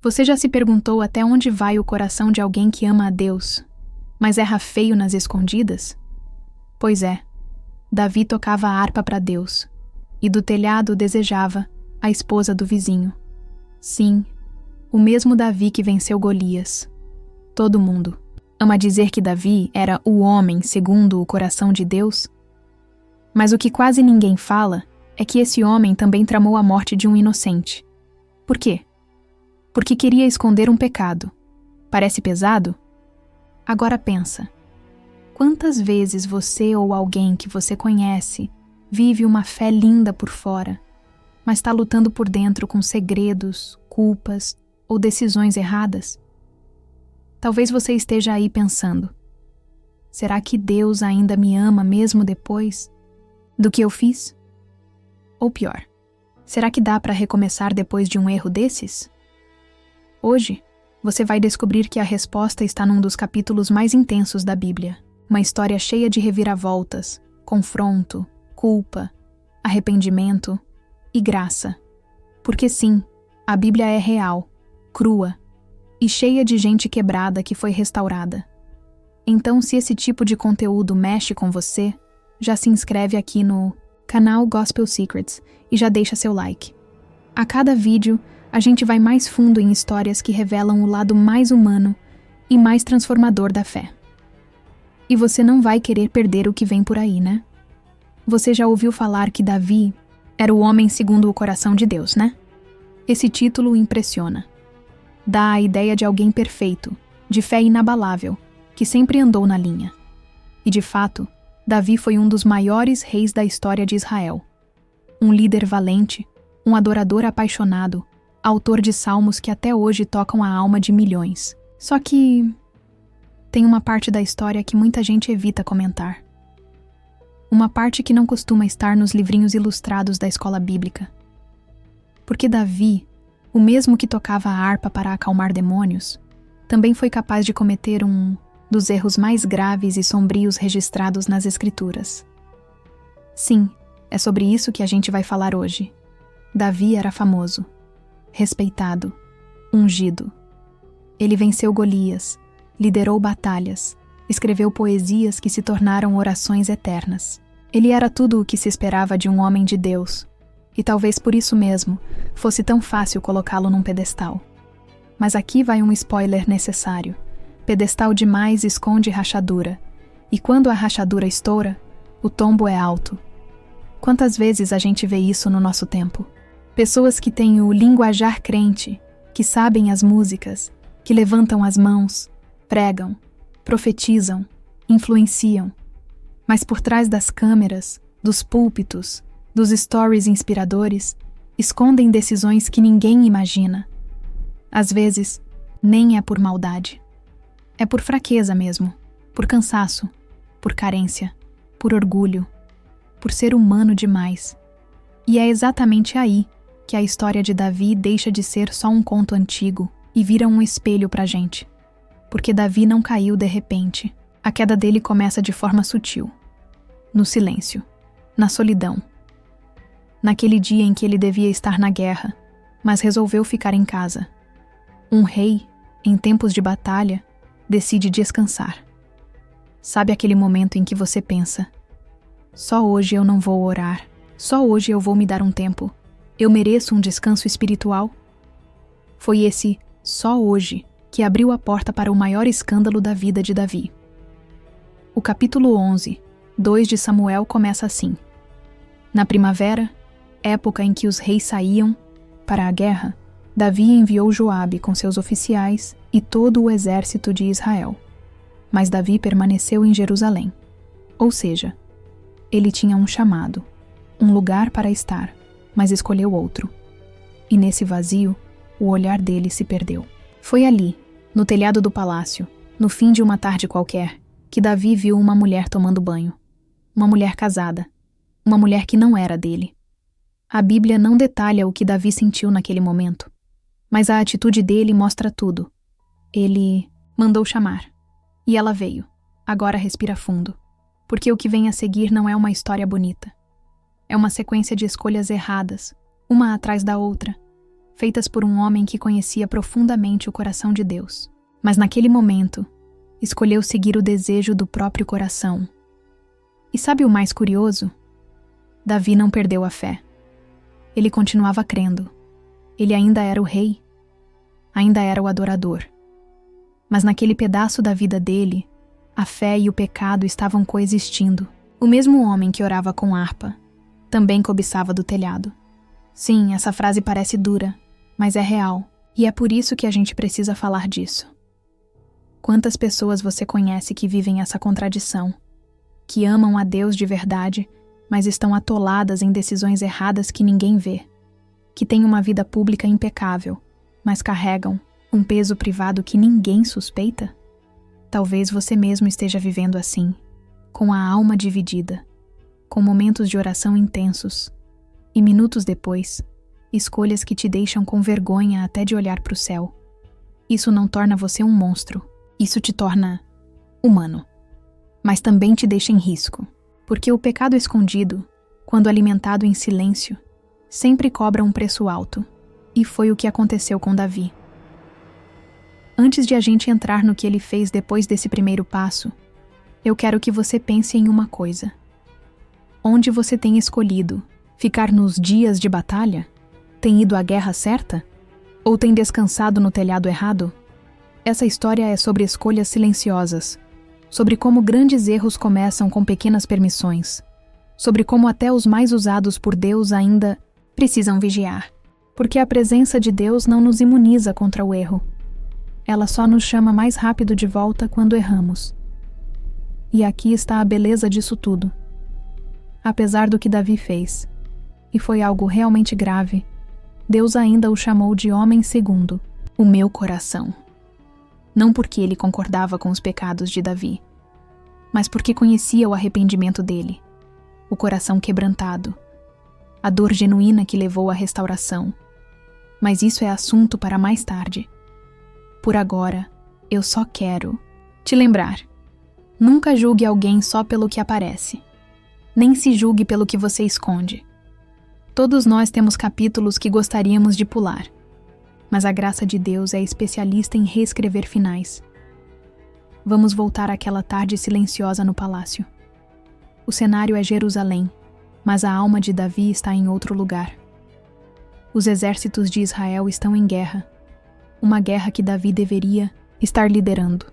Você já se perguntou até onde vai o coração de alguém que ama a Deus, mas erra feio nas escondidas? Pois é, Davi tocava a harpa para Deus, e do telhado desejava a esposa do vizinho. Sim, o mesmo Davi que venceu Golias. Todo mundo ama dizer que Davi era o homem segundo o coração de Deus. Mas o que quase ninguém fala é que esse homem também tramou a morte de um inocente. Por quê? Porque queria esconder um pecado. Parece pesado? Agora pensa. Quantas vezes você ou alguém que você conhece vive uma fé linda por fora, mas está lutando por dentro com segredos, culpas ou decisões erradas? Talvez você esteja aí pensando: será que Deus ainda me ama mesmo depois do que eu fiz? Ou pior, será que dá para recomeçar depois de um erro desses? Hoje, você vai descobrir que a resposta está num dos capítulos mais intensos da Bíblia. Uma história cheia de reviravoltas, confronto, culpa, arrependimento e graça. Porque sim, a Bíblia é real, crua e cheia de gente quebrada que foi restaurada. Então, se esse tipo de conteúdo mexe com você, já se inscreve aqui no canal Gospel Secrets e já deixa seu like. A cada vídeo, a gente vai mais fundo em histórias que revelam o lado mais humano e mais transformador da fé. E você não vai querer perder o que vem por aí, né? Você já ouviu falar que Davi era o homem segundo o coração de Deus, né? Esse título impressiona. Dá a ideia de alguém perfeito, de fé inabalável, que sempre andou na linha. E de fato, Davi foi um dos maiores reis da história de Israel. Um líder valente, um adorador apaixonado, autor de salmos que até hoje tocam a alma de milhões. Só que tem uma parte da história que muita gente evita comentar. Uma parte que não costuma estar nos livrinhos ilustrados da escola bíblica. Porque Davi, o mesmo que tocava a harpa para acalmar demônios, também foi capaz de cometer um dos erros mais graves e sombrios registrados nas Escrituras. Sim, é sobre isso que a gente vai falar hoje. Davi era famoso, respeitado, ungido. Ele venceu Golias, liderou batalhas, escreveu poesias que se tornaram orações eternas. Ele era tudo o que se esperava de um homem de Deus, e talvez por isso mesmo fosse tão fácil colocá-lo num pedestal. Mas aqui vai um spoiler necessário. Pedestal demais esconde rachadura, e quando a rachadura estoura, o tombo é alto. Quantas vezes a gente vê isso no nosso tempo? Pessoas que têm o linguajar crente, que sabem as músicas, que levantam as mãos, pregam, profetizam, influenciam. Mas por trás das câmeras, dos púlpitos, dos stories inspiradores, escondem decisões que ninguém imagina. Às vezes, nem é por maldade. É por fraqueza mesmo, por cansaço, por carência, por orgulho, por ser humano demais. E é exatamente aí que a história de Davi deixa de ser só um conto antigo e vira um espelho pra gente. Porque Davi não caiu de repente. A queda dele começa de forma sutil. No silêncio, na solidão. Naquele dia em que ele devia estar na guerra, mas resolveu ficar em casa. Um rei, em tempos de batalha, decide descansar. Sabe aquele momento em que você pensa: só hoje eu não vou orar, só hoje eu vou me dar um tempo, eu mereço um descanso espiritual? Foi esse só hoje que abriu a porta para o maior escândalo da vida de Davi. O capítulo 11, 2 de Samuel começa assim. Na primavera, época em que os reis saíam para a guerra, Davi enviou Joabe com seus oficiais e todo o exército de Israel. Mas Davi permaneceu em Jerusalém. Ou seja, ele tinha um chamado, um lugar para estar, mas escolheu outro. E nesse vazio, o olhar dele se perdeu. Foi ali, no telhado do palácio, no fim de uma tarde qualquer, que Davi viu uma mulher tomando banho. Uma mulher casada. Uma mulher que não era dele. A Bíblia não detalha o que Davi sentiu naquele momento, mas a atitude dele mostra tudo. Ele mandou chamar. E ela veio. Agora respira fundo, porque o que vem a seguir não é uma história bonita. É uma sequência de escolhas erradas, uma atrás da outra, feitas por um homem que conhecia profundamente o coração de Deus. Mas naquele momento, escolheu seguir o desejo do próprio coração. E sabe o mais curioso? Davi não perdeu a fé. Ele continuava crendo. Ele ainda era o rei. Ainda era o adorador. Mas naquele pedaço da vida dele, a fé e o pecado estavam coexistindo. O mesmo homem que orava com harpa também cobiçava do telhado. Sim, essa frase parece dura, mas é real. E é por isso que a gente precisa falar disso. Quantas pessoas você conhece que vivem essa contradição? Que amam a Deus de verdade, mas estão atoladas em decisões erradas que ninguém vê. Que têm uma vida pública impecável, mas carregam um peso privado que ninguém suspeita? Talvez você mesmo esteja vivendo assim, com a alma dividida, com momentos de oração intensos, e minutos depois, escolhas que te deixam com vergonha até de olhar para o céu. Isso não torna você um monstro, isso te torna humano. Mas também te deixa em risco, porque o pecado escondido, quando alimentado em silêncio, sempre cobra um preço alto, e foi o que aconteceu com Davi. Antes de a gente entrar no que ele fez depois desse primeiro passo, eu quero que você pense em uma coisa. Onde você tem escolhido ficar nos dias de batalha? Tem ido à guerra certa? Ou tem descansado no telhado errado? Essa história é sobre escolhas silenciosas, sobre como grandes erros começam com pequenas permissões, sobre como até os mais usados por Deus ainda precisam vigiar, porque a presença de Deus não nos imuniza contra o erro. Ela só nos chama mais rápido de volta quando erramos. E aqui está a beleza disso tudo. Apesar do que Davi fez, e foi algo realmente grave, Deus ainda o chamou de homem segundo o meu coração. Não porque ele concordava com os pecados de Davi, mas porque conhecia o arrependimento dele, o coração quebrantado, a dor genuína que levou à restauração. Mas isso é assunto para mais tarde. Por agora, eu só quero te lembrar. Nunca julgue alguém só pelo que aparece. Nem se julgue pelo que você esconde. Todos nós temos capítulos que gostaríamos de pular, mas a graça de Deus é especialista em reescrever finais. Vamos voltar àquela tarde silenciosa no palácio. O cenário é Jerusalém, mas a alma de Davi está em outro lugar. Os exércitos de Israel estão em guerra. Uma guerra que Davi deveria estar liderando,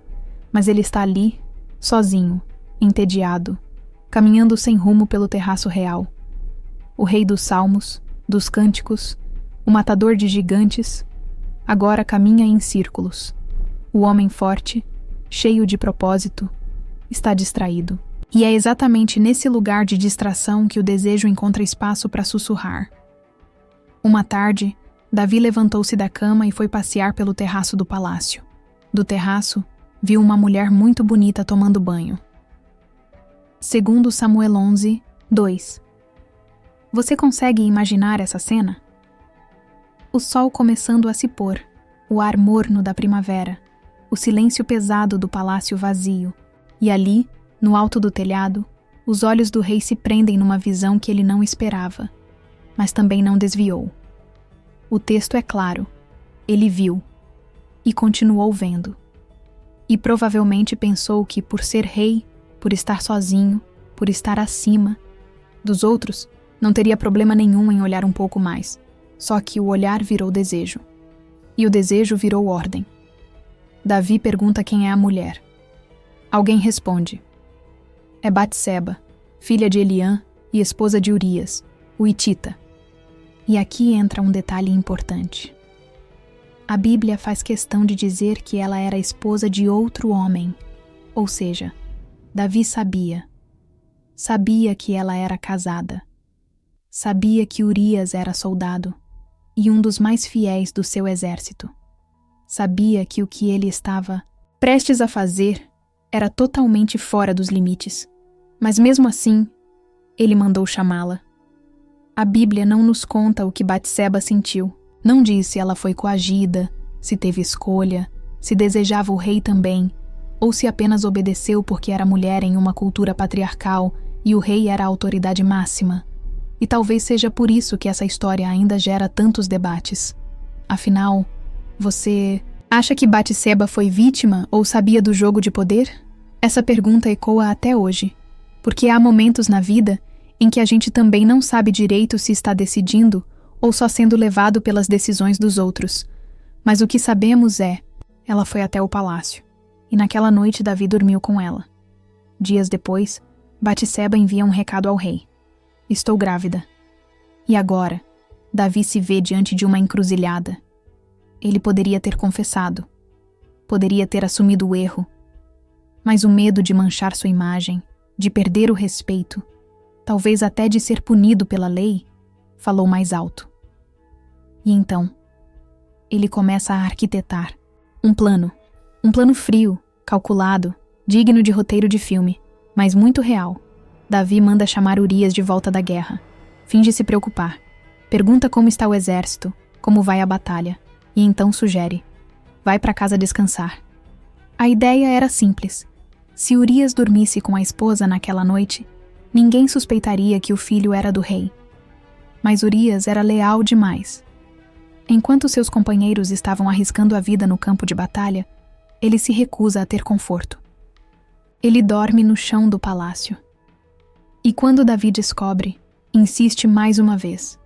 mas ele está ali, sozinho, entediado, caminhando sem rumo pelo terraço real. O rei dos salmos, dos cânticos, o matador de gigantes, agora caminha em círculos. O homem forte, cheio de propósito, está distraído. E é exatamente nesse lugar de distração que o desejo encontra espaço para sussurrar. Uma tarde, Davi levantou-se da cama e foi passear pelo terraço do palácio. Do terraço, viu uma mulher muito bonita tomando banho. Segundo Samuel 11, 2. Você consegue imaginar essa cena? O sol começando a se pôr, o ar morno da primavera, o silêncio pesado do palácio vazio, e ali, no alto do telhado, os olhos do rei se prendem numa visão que ele não esperava, mas também não desviou. O texto é claro. Ele viu e continuou vendo. E provavelmente pensou que, por ser rei, por estar sozinho, por estar acima dos outros, não teria problema nenhum em olhar um pouco mais. Só que o olhar virou desejo. E o desejo virou ordem. Davi pergunta quem é a mulher. Alguém responde. É Batseba, filha de Eliã e esposa de Urias, o hitita. E aqui entra um detalhe importante. A Bíblia faz questão de dizer que ela era esposa de outro homem, ou seja, Davi sabia que ela era casada, sabia que Urias era soldado e um dos mais fiéis do seu exército, sabia que o que ele estava prestes a fazer era totalmente fora dos limites, mas mesmo assim, ele mandou chamá-la. A Bíblia não nos conta o que Batseba sentiu. Não diz se ela foi coagida, se teve escolha, se desejava o rei também, ou se apenas obedeceu porque era mulher em uma cultura patriarcal e o rei era a autoridade máxima. E talvez seja por isso que essa história ainda gera tantos debates. Afinal, você acha que Batseba foi vítima ou sabia do jogo de poder? Essa pergunta ecoa até hoje, porque há momentos na vida em que a gente também não sabe direito se está decidindo ou só sendo levado pelas decisões dos outros. Mas o que sabemos é, ela foi até o palácio, e naquela noite Davi dormiu com ela. Dias depois, Batseba envia um recado ao rei. Estou grávida. E agora, Davi se vê diante de uma encruzilhada. Ele poderia ter confessado, poderia ter assumido o erro, mas o medo de manchar sua imagem, de perder o respeito, talvez até de ser punido pela lei, falou mais alto. E então, ele começa a arquitetar um plano frio, calculado, digno de roteiro de filme, mas muito real. Davi manda chamar Urias de volta da guerra. Finge se preocupar. Pergunta como está o exército, como vai a batalha, e então sugere: vai para casa descansar. A ideia era simples. Se Urias dormisse com a esposa naquela noite, ninguém suspeitaria que o filho era do rei. Mas Urias era leal demais. Enquanto seus companheiros estavam arriscando a vida no campo de batalha, ele se recusa a ter conforto. Ele dorme no chão do palácio. E quando Davi descobre, insiste mais uma vez.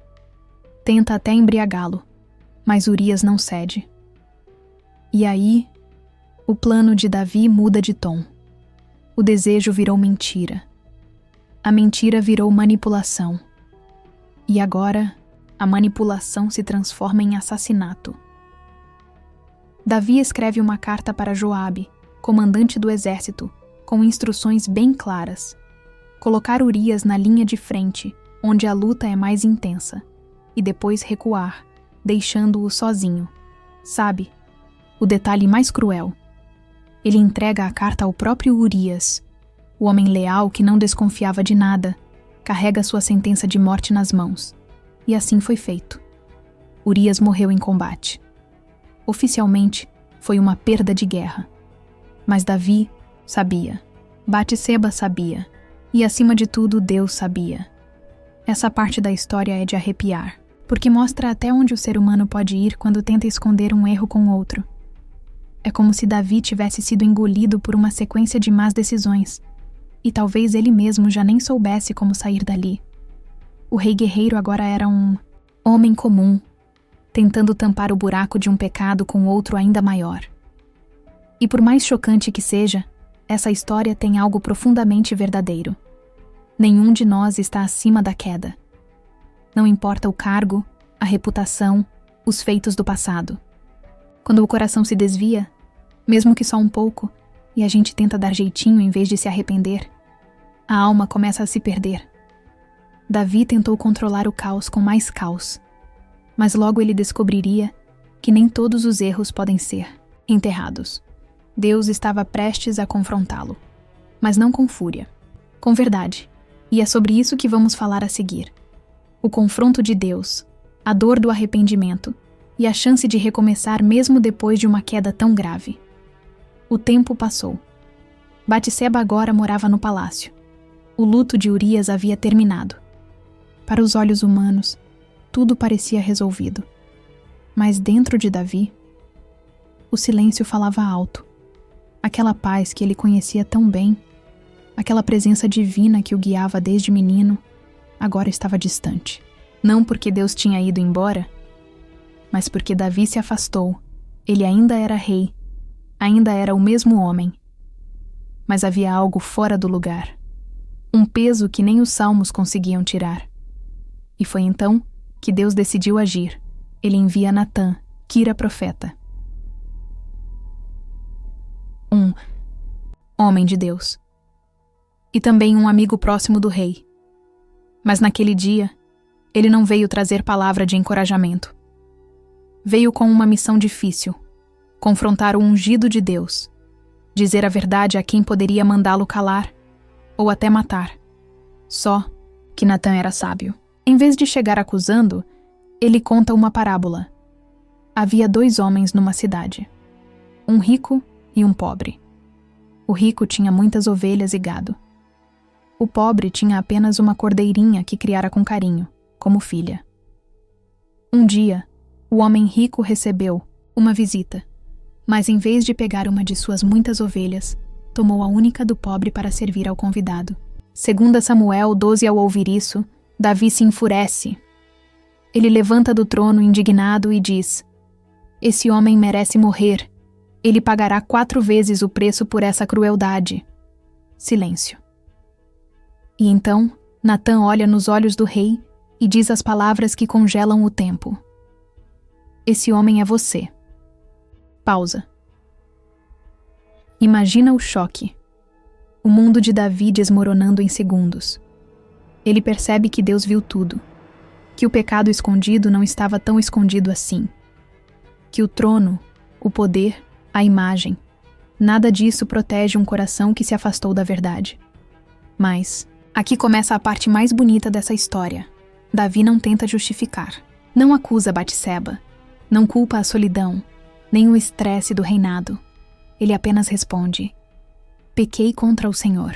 Tenta até embriagá-lo, mas Urias não cede. E aí, o plano de Davi muda de tom. O desejo virou mentira. A mentira virou manipulação. E agora, a manipulação se transforma em assassinato. Davi escreve uma carta para Joabe, comandante do exército, com instruções bem claras. Colocar Urias na linha de frente, onde a luta é mais intensa, e depois recuar, deixando-o sozinho. Sabe, o detalhe mais cruel. Ele entrega a carta ao próprio Urias. O homem leal que não desconfiava de nada, carrega sua sentença de morte nas mãos. E assim foi feito. Urias morreu em combate. Oficialmente, foi uma perda de guerra. Mas Davi sabia. Batseba sabia. E acima de tudo, Deus sabia. Essa parte da história é de arrepiar, porque mostra até onde o ser humano pode ir quando tenta esconder um erro com outro. É como se Davi tivesse sido engolido por uma sequência de más decisões, e talvez ele mesmo já nem soubesse como sair dali. O rei guerreiro agora era um homem comum, tentando tampar o buraco de um pecado com outro ainda maior. E por mais chocante que seja, essa história tem algo profundamente verdadeiro. Nenhum de nós está acima da queda. Não importa o cargo, a reputação, os feitos do passado. Quando o coração se desvia, mesmo que só um pouco, e a gente tenta dar jeitinho em vez de se arrepender, a alma começa a se perder. Davi tentou controlar o caos com mais caos, mas logo ele descobriria que nem todos os erros podem ser enterrados. Deus estava prestes a confrontá-lo, mas não com fúria, com verdade, e é sobre isso que vamos falar a seguir. O confronto de Deus, a dor do arrependimento e a chance de recomeçar mesmo depois de uma queda tão grave. O tempo passou. Batseba agora morava no palácio. O luto de Urias havia terminado. Para os olhos humanos, tudo parecia resolvido. Mas dentro de Davi, o silêncio falava alto. Aquela paz que ele conhecia tão bem, aquela presença divina que o guiava desde menino, agora estava distante. Não porque Deus tinha ido embora, mas porque Davi se afastou. Ele ainda era rei, ainda era o mesmo homem. Mas havia algo fora do lugar. Um peso que nem os salmos conseguiam tirar. E foi então que Deus decidiu agir. Ele envia Natã, que era profeta. Um homem de Deus. E também um amigo próximo do rei. Mas naquele dia, ele não veio trazer palavra de encorajamento. Veio com uma missão difícil: confrontar o ungido de Deus, dizer a verdade a quem poderia mandá-lo calar ou até matar. Só que Natã era sábio. Em vez de chegar acusando, ele conta uma parábola. Havia 2 homens numa cidade, um rico e um pobre. O rico tinha muitas ovelhas e gado. O pobre tinha apenas uma cordeirinha que criara com carinho, como filha. Um dia, O homem rico recebeu uma visita, mas em vez de pegar uma de suas muitas ovelhas, tomou a única do pobre para servir ao convidado. 2 Samuel 12. Ao ouvir isso, Davi se enfurece. Ele levanta do trono indignado e diz: esse homem merece morrer. Ele pagará 4 vezes o preço por essa crueldade. Silêncio. E então, Natã olha nos olhos do rei e diz as palavras que congelam o tempo. Esse homem é você. Pausa. Imagina o choque. O mundo de Davi desmoronando em segundos. Ele percebe que Deus viu tudo. Que o pecado escondido não estava tão escondido assim. Que o trono, o poder, a imagem, nada disso protege um coração que se afastou da verdade. Mas aqui começa a parte mais bonita dessa história. Davi não tenta justificar. Não acusa Batseba. Não culpa a solidão, nem o estresse do reinado. Ele apenas responde: pequei contra o Senhor.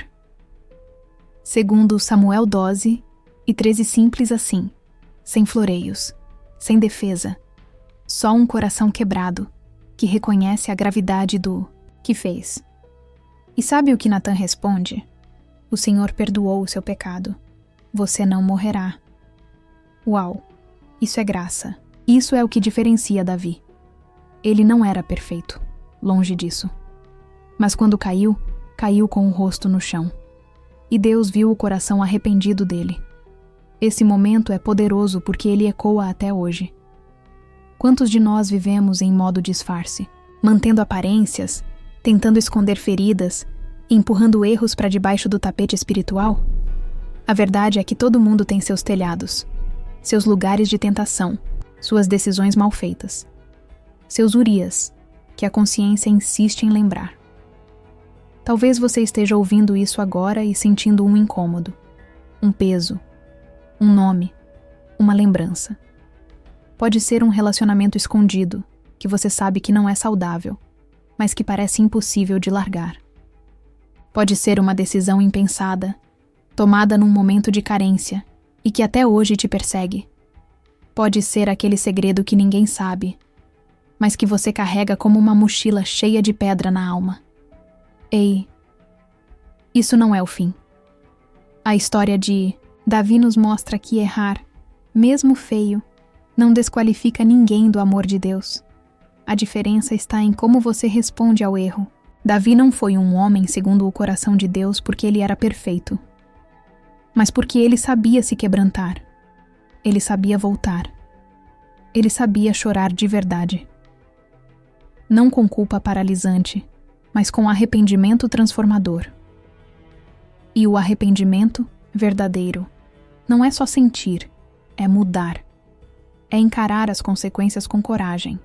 Segundo Samuel 12 e 13, simples assim, sem floreios, sem defesa, só um coração quebrado que reconhece a gravidade do que fez. E sabe o que Natã responde? O Senhor perdoou o seu pecado. Você não morrerá. Uau, isso é graça. Isso é o que diferencia Davi. Ele não era perfeito, longe disso. Mas quando caiu, caiu com o rosto no chão. E Deus viu o coração arrependido dele. Esse momento é poderoso porque ele ecoa até hoje. Quantos de nós vivemos em modo disfarce, mantendo aparências, tentando esconder feridas, empurrando erros para debaixo do tapete espiritual? A verdade é que todo mundo tem seus telhados, seus lugares de tentação, suas decisões mal feitas, seus Urias, que a consciência insiste em lembrar. Talvez você esteja ouvindo isso agora e sentindo um incômodo, um peso, um nome, uma lembrança. Pode ser um relacionamento escondido, que você sabe que não é saudável, mas que parece impossível de largar. Pode ser uma decisão impensada, tomada num momento de carência e que até hoje te persegue. Pode ser aquele segredo que ninguém sabe, mas que você carrega como uma mochila cheia de pedra na alma. Ei, isso não é o fim. A história de Davi nos mostra que errar, mesmo feio, não desqualifica ninguém do amor de Deus. A diferença está em como você responde ao erro. Davi não foi um homem segundo o coração de Deus porque ele era perfeito, mas porque ele sabia se quebrantar. Ele sabia voltar. Ele sabia chorar de verdade. Não com culpa paralisante, mas com arrependimento transformador. E o arrependimento verdadeiro não é só sentir, é mudar. É encarar as consequências com coragem.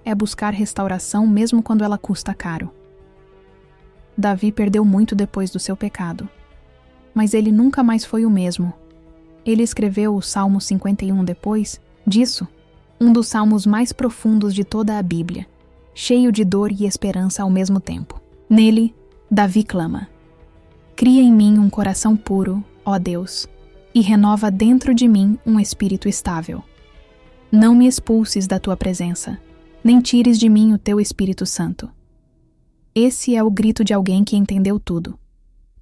É buscar restauração mesmo quando ela custa caro. Davi perdeu muito depois do seu pecado, mas ele nunca mais foi o mesmo. Ele escreveu o Salmo 51 depois disso, um dos salmos mais profundos de toda a Bíblia, cheio de dor e esperança ao mesmo tempo. Nele, Davi clama: cria em mim um coração puro, ó Deus, e renova dentro de mim um espírito estável. Não me expulses da tua presença, nem tires de mim o teu Espírito Santo. Esse é o grito de alguém que entendeu tudo,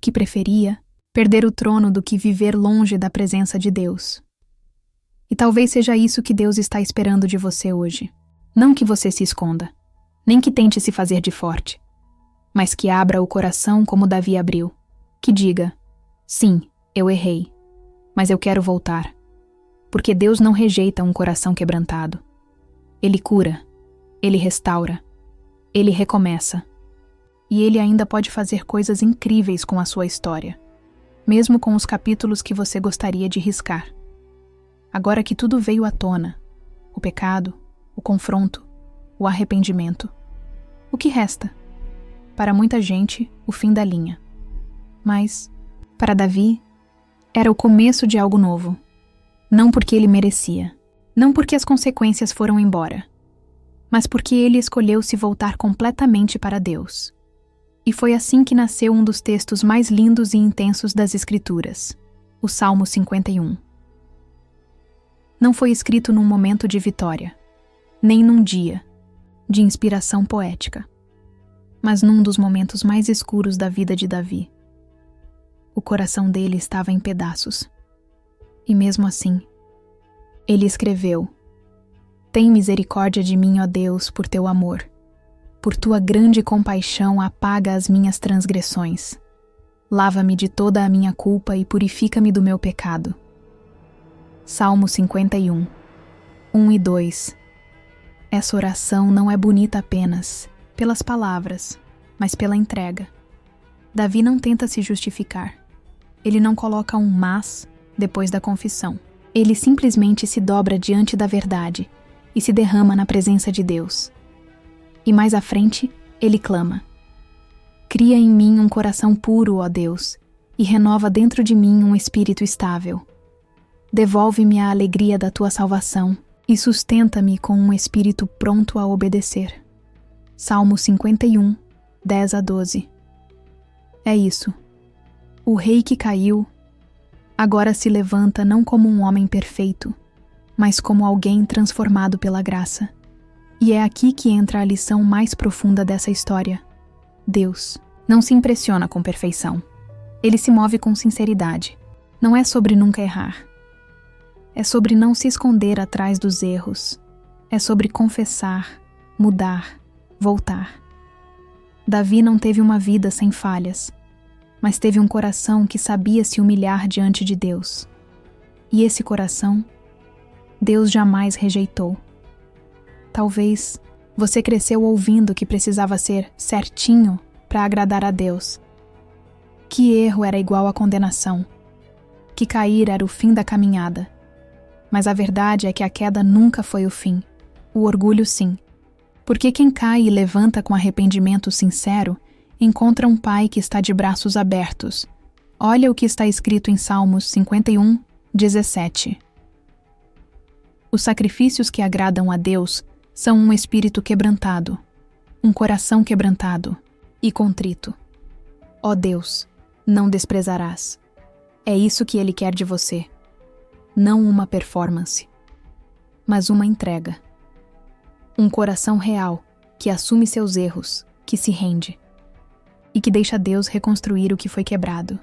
que preferia perder o trono do que viver longe da presença de Deus. E talvez seja isso que Deus está esperando de você hoje. Não que você se esconda, nem que tente se fazer de forte, mas que abra o coração como Davi abriu, que diga: sim, eu errei, mas eu quero voltar, porque Deus não rejeita um coração quebrantado. Ele cura, Ele restaura, Ele recomeça, e Ele ainda pode fazer coisas incríveis com a sua história, mesmo com os capítulos que você gostaria de riscar. Agora que tudo veio à tona, o pecado, o confronto, o arrependimento, o que resta? Para muita gente, o fim da linha. Mas, para Davi, era o começo de algo novo. Não porque ele merecia, não porque as consequências foram embora, mas porque ele escolheu se voltar completamente para Deus. E foi assim que nasceu um dos textos mais lindos e intensos das Escrituras, o Salmo 51. Não foi escrito num momento de vitória. nem num dia de inspiração poética, mas num dos momentos mais escuros da vida de Davi. O coração dele estava em pedaços. E mesmo assim, ele escreveu: Tem misericórdia de mim, ó Deus, por teu amor. Por tua grande compaixão apaga as minhas transgressões. Lava-me de toda a minha culpa e purifica-me do meu pecado. Salmo 51, 1 e 2. Essa oração não é bonita apenas pelas palavras, mas pela entrega. Davi não tenta se justificar. Ele não coloca um mas depois da confissão. Ele simplesmente se dobra diante da verdade e se derrama na presença de Deus. E mais à frente, ele clama: Cria em mim um coração puro, ó Deus, e renova dentro de mim um espírito estável. Devolve-me a alegria da tua salvação e sustenta-me com um espírito pronto a obedecer. Salmo 51, 10 a 12. É isso. O rei que caiu agora se levanta não como um homem perfeito, mas como alguém transformado pela graça. E é aqui que entra a lição mais profunda dessa história. Deus não se impressiona com perfeição. Ele se move com sinceridade. Não é sobre nunca errar. É sobre não se esconder atrás dos erros. É sobre confessar, mudar, voltar. Davi não teve uma vida sem falhas, mas teve um coração que sabia se humilhar diante de Deus. E esse coração, Deus jamais rejeitou. Talvez você cresceu ouvindo que precisava ser certinho para agradar a Deus. Que erro era igual à condenação. Que cair era o fim da caminhada. Mas a verdade é que a queda nunca foi o fim. O orgulho sim. Porque quem cai e levanta com arrependimento sincero encontra um pai que está de braços abertos. Olha o que está escrito em Salmos 51, 17. Os sacrifícios que agradam a Deus são um espírito quebrantado, um coração quebrantado e contrito. Ó Deus, não desprezarás. É isso que Ele quer de você. Não uma performance, mas uma entrega. Um coração real que assume seus erros, que se rende e que deixa Deus reconstruir o que foi quebrado.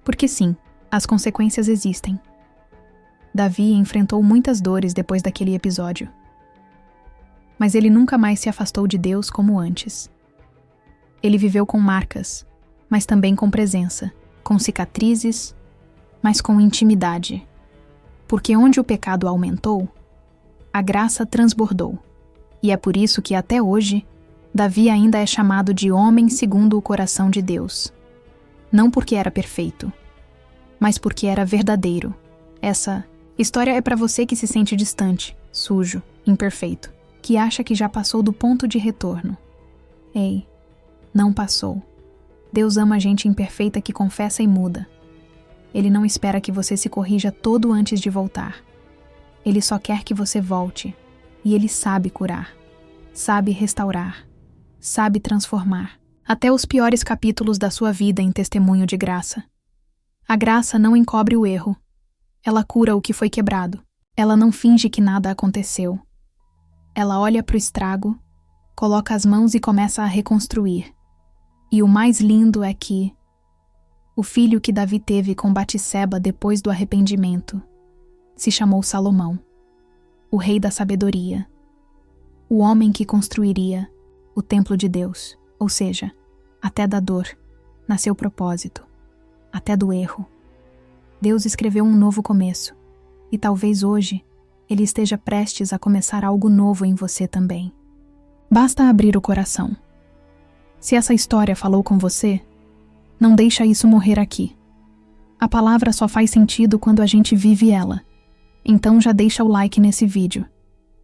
Porque sim, as consequências existem. Davi enfrentou muitas dores depois daquele episódio. Mas ele nunca mais se afastou de Deus como antes. Ele viveu com marcas, mas também com presença, com cicatrizes, mas com intimidade. Porque onde o pecado aumentou, a graça transbordou. E é por isso que até hoje, Davi ainda é chamado de homem segundo o coração de Deus. Não porque era perfeito, mas porque era verdadeiro. Essa história é para você que se sente distante, sujo, imperfeito, que acha que já passou do ponto de retorno. Ei, não passou. Deus ama a gente imperfeita que confessa e muda. Ele não espera que você se corrija todo antes de voltar. Ele só quer que você volte, e Ele sabe curar, sabe restaurar, sabe transformar, até os piores capítulos da sua vida em testemunho de graça. A graça não encobre o erro. Ela cura o que foi quebrado. Ela não finge que nada aconteceu. Ela olha para o estrago, coloca as mãos e começa a reconstruir. E o mais lindo é que o filho que Davi teve com Batseba depois do arrependimento se chamou Salomão, o rei da sabedoria, o homem que construiria o templo de Deus, ou seja, até da dor nasceu propósito, até do erro. Deus escreveu um novo começo, e talvez hoje Ele esteja prestes a começar algo novo em você também. Basta abrir o coração. Se essa história falou com você, não deixa isso morrer aqui. A palavra só faz sentido quando a gente vive ela. Então já deixa o like nesse vídeo.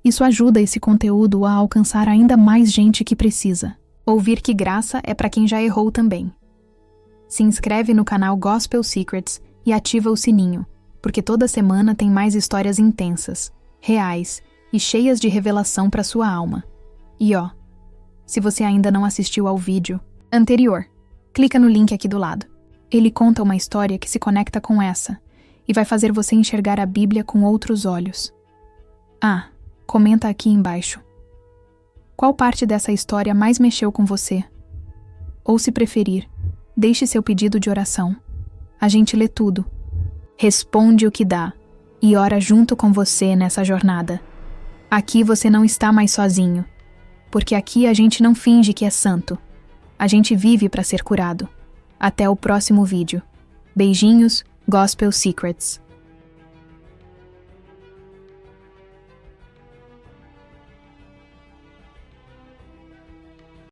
Isso ajuda esse conteúdo a alcançar ainda mais gente que precisa. Ouvir que graça é para quem já errou também. Se inscreve no canal Gospel Secrets e ativa o sininho, porque toda semana tem mais histórias intensas, reais e cheias de revelação para sua alma. E ó, se você ainda não assistiu ao vídeo anterior, clica no link aqui do lado. Ele conta uma história que se conecta com essa e vai fazer você enxergar a Bíblia com outros olhos. Ah, Comenta aqui embaixo. Qual parte dessa história mais mexeu com você? Ou, se preferir, deixe seu pedido de oração. A gente lê tudo, responde o que dá e ora junto com você nessa jornada. Aqui você não está mais sozinho, porque aqui a gente não finge que é santo. A gente vive para ser curado. Até o próximo vídeo. Beijinhos, Gospel Secrets.